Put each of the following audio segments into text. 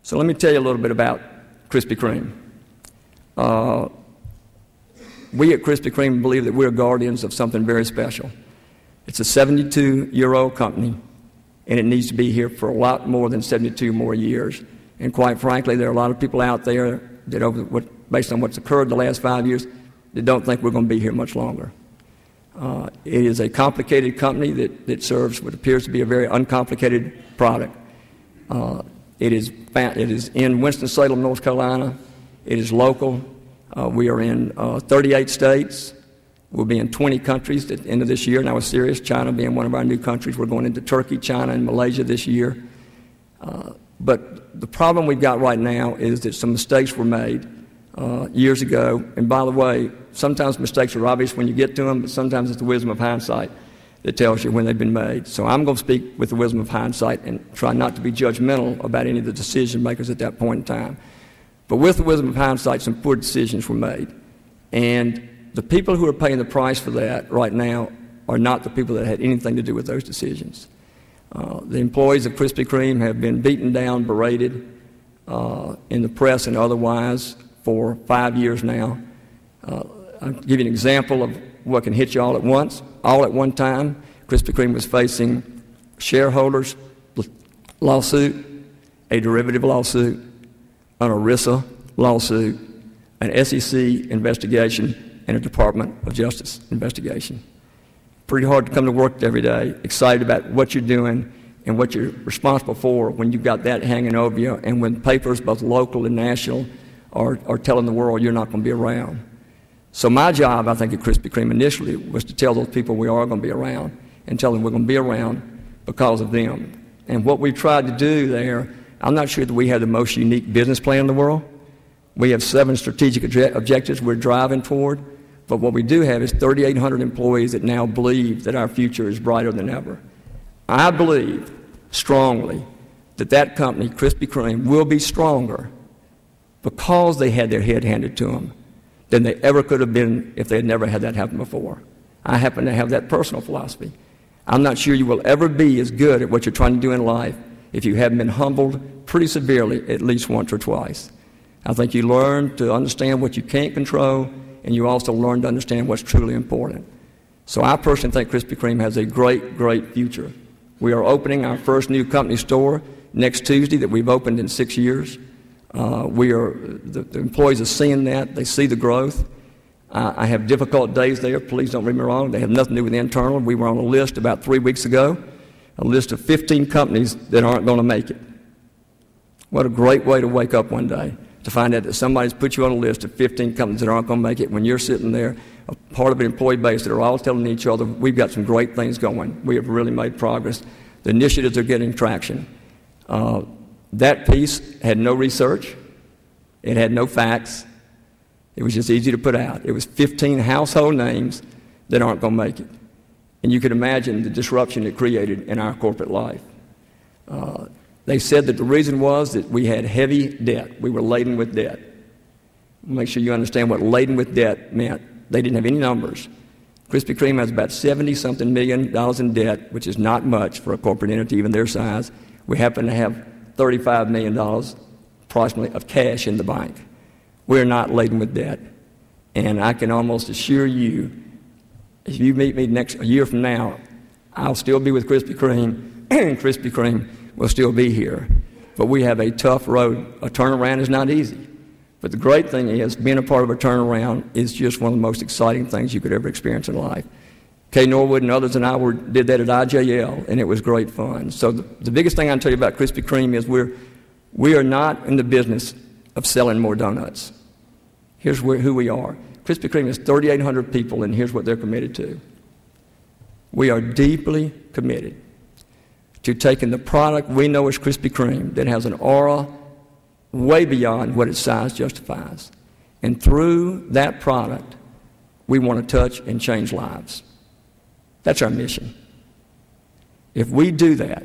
So let me tell you a little bit about Krispy Kreme. We at Krispy Kreme believe that we're guardians of something very special. It's a 72-year-old company, and it needs to be here for a lot more than 72 more years. And quite frankly, there are a lot of people out there that, based on what's occurred the last 5 years, that don't think we're going to be here much longer. It is a complicated company that serves what appears to be a very uncomplicated product. It is in Winston-Salem, North Carolina. It is local. We are in 38 states. We'll be in 20 countries at the end of this year. Now we're serious, China being one of our new countries. We're going into Turkey, China, and Malaysia this year. But the problem we've got right now is that some mistakes were made years ago. And by the way, sometimes mistakes are obvious when you get to them, but sometimes it's the wisdom of hindsight that tells you when they've been made. So I'm going to speak with the wisdom of hindsight and try not to be judgmental about any of the decision makers at that point in time. But with the wisdom of hindsight, some poor decisions were made. And the people who are paying the price for that right now are not the people that had anything to do with those decisions. The employees of Krispy Kreme have been beaten down, berated in the press and otherwise for 5 years now. I'll give you an example of what can hit you all at once. All at one time, Krispy Kreme was facing shareholders lawsuit, a derivative lawsuit, an ERISA lawsuit, an SEC investigation, and a Department of Justice investigation. Pretty hard to come to work every day, excited about what you're doing and what you're responsible for when you've got that hanging over you, and when papers, both local and national, are telling the world you're not going to be around. So my job, I think, at Krispy Kreme initially was to tell those people we are going to be around and tell them we're going to be around because of them. And what we tried to do there, I'm not sure that we have the most unique business plan in the world. We have 7 strategic objectives we're driving toward, but what we do have is 3,800 employees that now believe that our future is brighter than ever. I believe strongly that that company, Krispy Kreme, will be stronger because they had their head handed to them than they ever could have been if they had never had that happen before. I happen to have that personal philosophy. I'm not sure you will ever be as good at what you're trying to do in life if you haven't been humbled pretty severely at least once or twice. I think you learn to understand what you can't control, and you also learn to understand what's truly important. So I personally think Krispy Kreme has a great, great future. We are opening our first new company store next Tuesday that we've opened in 6 years. The employees are seeing that. They see the growth. I have difficult days there. Please don't read me wrong. They have nothing to do with the internal. We were on a list about 3 weeks ago, a list of 15 companies that aren't going to make it. What a great way to wake up one day, to find out that somebody's put you on a list of 15 companies that aren't going to make it when you're sitting there, a part of an employee base that are all telling each other, we've got some great things going. We have really made progress. The initiatives are getting traction. That piece had no research. It had no facts. It was just easy to put out. It was 15 household names that aren't going to make it. And you could imagine the disruption it created in our corporate life. They said that the reason was that we had heavy debt. We were laden with debt. Make sure you understand what laden with debt meant. They didn't have any numbers. Krispy Kreme has about $70-something million in debt, which is not much for a corporate entity, even their size. We happen to have $35 million approximately of cash in the bank. We're not laden with debt. And I can almost assure you, if you meet me a year from now, I'll still be with Krispy Kreme, and Krispy Kreme will still be here. But we have a tough road. A turnaround is not easy. But the great thing is, being a part of a turnaround is just one of the most exciting things you could ever experience in life. Kay Norwood and others and I did that at IJL, and it was great fun. So the biggest thing I can tell you about Krispy Kreme is we are not in the business of selling more donuts. Here's who we are. Krispy Kreme is 3,800 people, and here's what they're committed to. We are deeply committed to taking the product we know as Krispy Kreme that has an aura way beyond what its size justifies. And through that product, we want to touch and change lives. That's our mission. If we do that,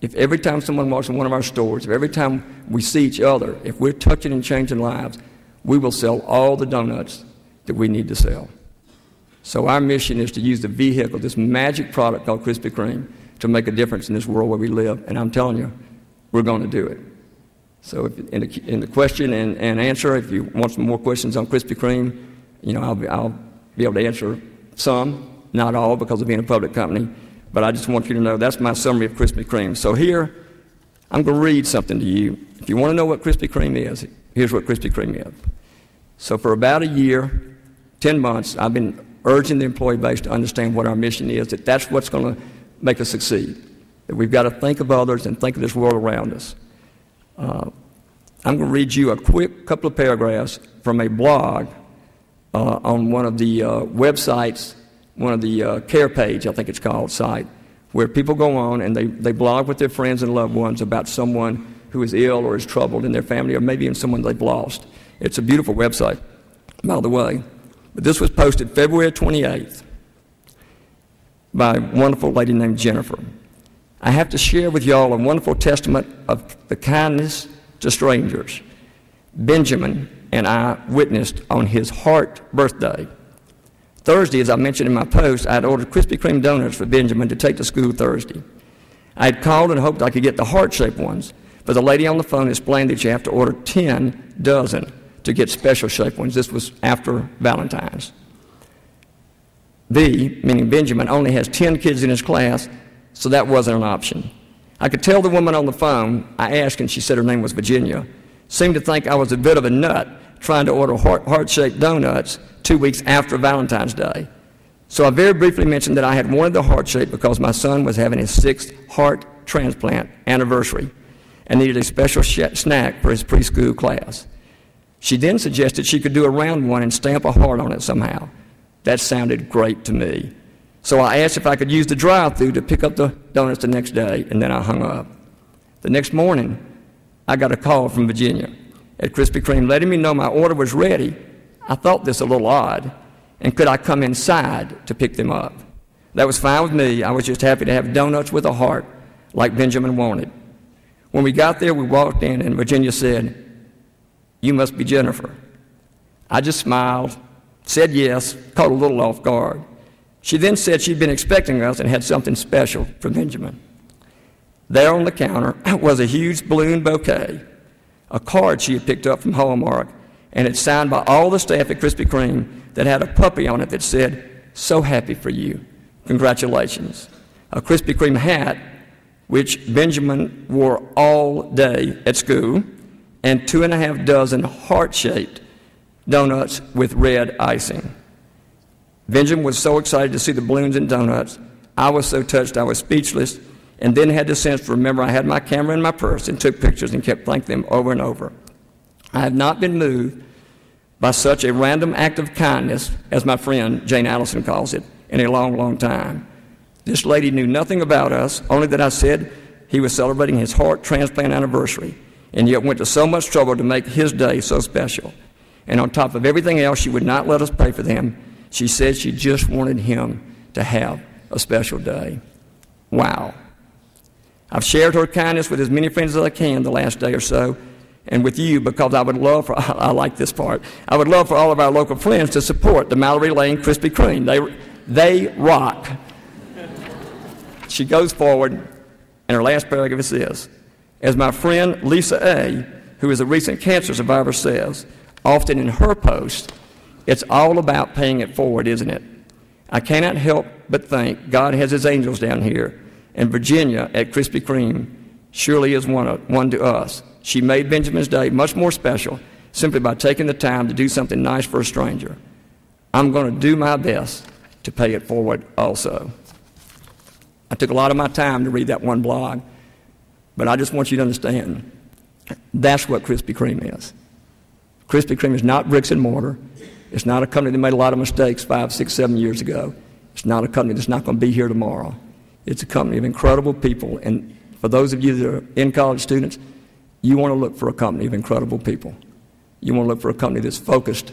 if every time someone walks in one of our stores, if every time we see each other, if we're touching and changing lives, we will sell all the donuts that we need to sell. So our mission is to use the vehicle, this magic product called Krispy Kreme, to make a difference in this world where we live. And I'm telling you, we're going to do it. So if, in the question and answer, if you want some more questions on Krispy Kreme, I'll be able to answer some, not all because of being a public company, but I just want you to know that's my summary of Krispy Kreme. So here, I'm going to read something to you. If you want to know what Krispy Kreme is, here's what Krispy Kreme is. So for about a year, 10 months, I've been urging the employee base to understand what our mission is, that that's what's going to make us succeed, that we've got to think of others and think of this world around us. I'm going to read you a quick couple of paragraphs from a blog on one of the websites, one of the care page, I think it's called, site, where people go on and they blog with their friends and loved ones about someone who is ill or is troubled in their family, or maybe even someone they've lost. It's a beautiful website, by the way. But this was posted February 28th by a wonderful lady named Jennifer. I have to share with y'all a wonderful testament of the kindness to strangers Benjamin and I witnessed on his heart birthday. Thursday, as I mentioned in my post, I had ordered Krispy Kreme donuts for Benjamin to take to school Thursday. I had called and hoped I could get the heart-shaped ones, but the lady on the phone explained that you have to order 10 dozen to get special shaped ones. This was after Valentine's. B, meaning Benjamin, only has 10 kids in his class, so that wasn't an option. I could tell the woman on the phone, I asked and she said her name was Virginia, seemed to think I was a bit of a nut trying to order heart-shaped donuts 2 weeks after Valentine's Day. So I very briefly mentioned that I had wanted the heart-shaped because my son was having his 6th heart transplant anniversary and needed a special snack for his preschool class. She then suggested she could do a round one and stamp a heart on it somehow. That sounded great to me. So I asked if I could use the drive-thru to pick up the donuts the next day, and then I hung up. The next morning, I got a call from Virginia at Krispy Kreme letting me know my order was ready. I thought this a little odd, and could I come inside to pick them up? That was fine with me. I was just happy to have donuts with a heart like Benjamin wanted. When we got there, we walked in, and Virginia said, "You must be Jennifer." I just smiled, said yes, caught a little off guard. She then said she'd been expecting us and had something special for Benjamin. There on the counter was a huge balloon bouquet, a card she had picked up from Hallmark, and it's signed by all the staff at Krispy Kreme that had a puppy on it that said, "So happy for you. Congratulations." A Krispy Kreme hat, which Benjamin wore all day at school, and 2.5 dozen heart-shaped donuts with red icing. Benjamin was so excited to see the balloons and donuts. I was so touched I was speechless, and then had the sense to remember I had my camera in my purse and took pictures and kept thanking them over and over. I have not been moved by such a random act of kindness, as my friend Jane Allison calls it, in a long, long time. This lady knew nothing about us, only that I said he was celebrating his heart transplant anniversary, and yet went to so much trouble to make his day so special. And on top of everything else, she would not let us pay for them. She said she just wanted him to have a special day. Wow. I've shared her kindness with as many friends as I can the last day or so, and with you, because I would love for, I like this part, I would love for all of our local friends to support the Mallory Lane Krispy Kreme. They rock. She goes forward, and her last paragraph is this: as my friend Lisa A., who is a recent cancer survivor, says, often in her posts, it's all about paying it forward, isn't it? I cannot help but think God has his angels down here, and Virginia at Krispy Kreme surely is one to us. She made Benjamin's day much more special simply by taking the time to do something nice for a stranger. I'm going to do my best to pay it forward also. I took a lot of my time to read that one blog, but I just want you to understand that's what Krispy Kreme is. Krispy Kreme is not bricks and mortar. It's not a company that made a lot of mistakes 5, 6, 7 years ago. It's not a company that's not going to be here tomorrow. It's a company of incredible people, and for those of you that are in college students, you want to look for a company of incredible people. You want to look for a company that's focused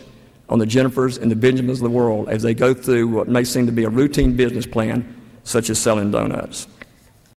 on the Jennifers and the Benjamins of the world as they go through what may seem to be a routine business plan, such as selling donuts.